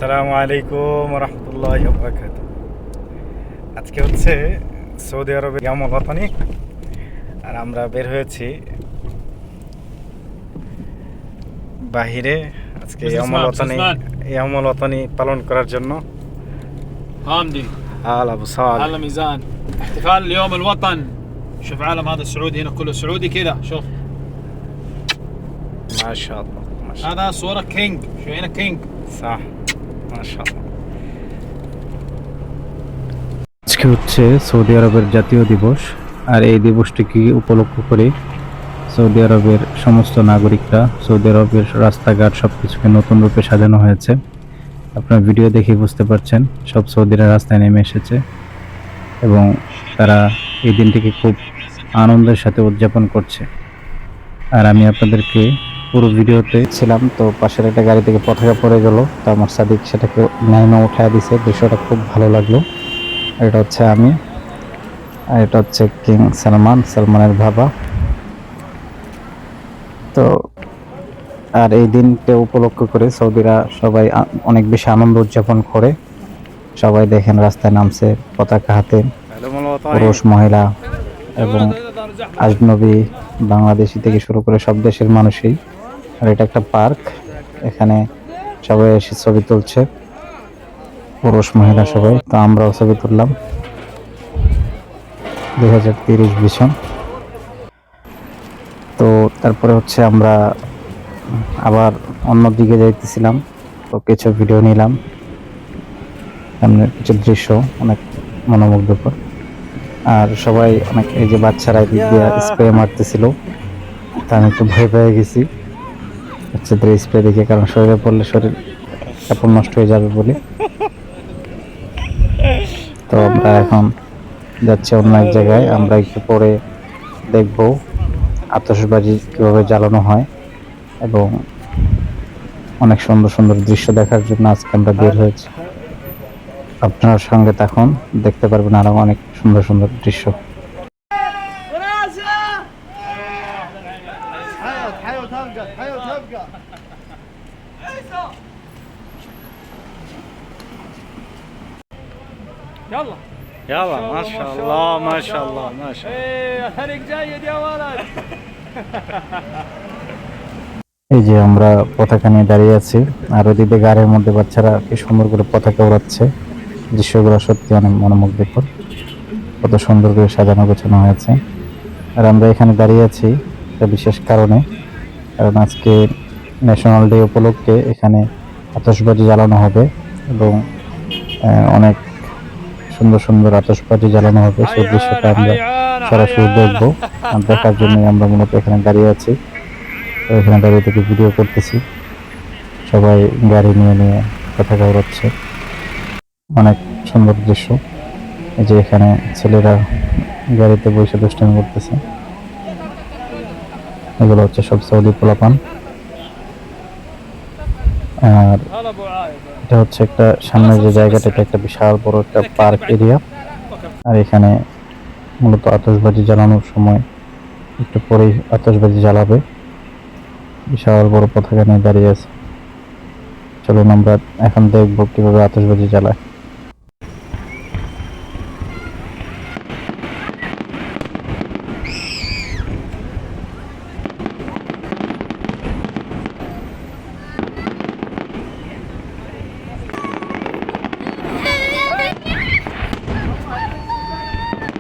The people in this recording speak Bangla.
আসসালামু আলাইকুম রহমতুল্লাহি ওয়া বারাকাতুহু। আজকে হচ্ছে সৌদি আরবের ইয়ামুল ওয়াতানি, আর আমরা বের হয়েছি বাহিরে আজকে ইয়ামুল ওয়াতানি পালন করার জন্য। هامدي আল আবু সাল على ميزان احتفال اليوم الوطن. شوف عالم هذا السعودي هنا كله سعودي كذا. شوف মাশাআল্লাহ هذا صورة كينج. شو هنا كينج صح মাশাআল্লাহ। আজকে হচ্ছে সৌদি আরবের জাতীয় দিবস, আর এই দিবসটিকে উপলক্ষ করে সৌদি আরবের সমস্ত নাগরিকরা সৌদি আরবের রাস্তাঘাট সবকিছুকে নতুন রূপে সাজানো হয়েছে। আপনার ভিডিও দেখে বুঝতে পারছেন সব সৌদিরা রাস্তায় নেমে এসেছে এবং তারা এই দিনটিকে খুব আনন্দের সাথে উদযাপন করছে। আর আমি আপনাদেরকে পুরো ভিডিওতে ছিলাম, তো পাশের একটা গাড়ি থেকে পতাকা পড়ে গেল, তো আমার সাদিক সেটাকে নাইমা উঠায় দিছে। দৃশ্যটা খুব ভালো লাগলো। এটা হচ্ছে আমি, আর এটা হচ্ছে কিং সালমানের বাবা। তো আর এই দিনকে উপলক্ষ করে সৌদিরা সবাই অনেক বেশি আনন্দ উদযাপন করে। সবাই দেখেন রাস্তায় নামছে পতাকা হাতে, পুরুষ মহিলা এবং আজনবী বাংলাদেশি থেকে শুরু করে সব দেশের মানুষই। আর এটা একটা পার্ক, এখানে সবাই এসে ছবি তুলছে, পুরুষ মহিলা সবাই। তো আমরাও ছবি তুললাম 2030 ভিশন। তো তারপরে হচ্ছে আমরা আবার অন্যদিকে যাইতেছিলাম, তো কিছু ভিডিও নিলাম। সামনে কিছু দৃশ্য অনেক মনোমুগ্ধকর, আর সবাই অনেক এই যে বাচ্চারা এদিক দিয়ে স্প্রে মারতেছিল, তা আমি একটু ভয় পেয়ে গেছি বাচ্চাদের স্প্রে দেখে, কারণ শরীরে পড়লে শরীর কাপড় নষ্ট হয়ে যাবে বলে। তো আমরা এখন যাচ্ছি অন্য এক জায়গায়, আমরা একটু পরে দেখব আতশবাজি কিভাবে জ্বালানো হয় এবং অনেক সুন্দর সুন্দর দৃশ্য দেখার জন্য আজকে আমরা বের হয়েছি। আপনার সঙ্গে তখন দেখতে পারবেন আরো অনেক সুন্দর সুন্দর দৃশ্য। يلا يلا ما شاء الله ما شاء الله ما شاء الله. ايه الحرق جيد يا ولد. এই যে আমরা পতাকা নিয়ে দাঁড়িয়ে আছি, আর ওদিকে গাড়ির মধ্যে বাচ্চারা কি সুন্দর করে পতাকা উড়াচ্ছে। দৃশ্যগুলো সত্যি অনেক মনোমুগ্ধকর, কত সুন্দর করে সাজানো গোছানো হয়েছে। আর আমরা এখানে দাঁড়িয়ে আছি একটা বিশেষ কারণে, কারণ আজকে ন্যাশনাল ডে উপলক্ষে এখানে আতশবাজি জ্বালানো হবে এবং অনেক সুন্দর সুন্দর আতশবাজি জ্বালানো হবে। সেই দৃশ্যটা আমরা সরাসরি দেখবো, আর দেখার জন্য আমরা মূলত এখানে দাঁড়িয়ে আছি। তো এখানে দাঁড়িয়ে থেকে ভিডিও করতেছি, সবাই গাড়ি নিয়ে নিয়ে পতাকা উড়াচ্ছে, অনেক সুন্দর দৃশ্য। এই যে এখানে ছেলেরা গাড়িতে বসে দুষ্টামি করতেছে, এগুলো হচ্ছে সব সৌদি পোলাপান। আর এটা হচ্ছে একটা সামনের যে জায়গাটা, এটা একটা বিশাল বড় একটা পার্ক এরিয়া। আর এখানে মূলত আতশবাজি জ্বালানোর সময় একটু পরেই আতশবাজি জ্বালাবে। বিশাল বড় পতাকা নিয়ে দাঁড়িয়ে আছে। চলুন আমরা এখন দেখবো কিভাবে আতশবাজি জ্বালায়।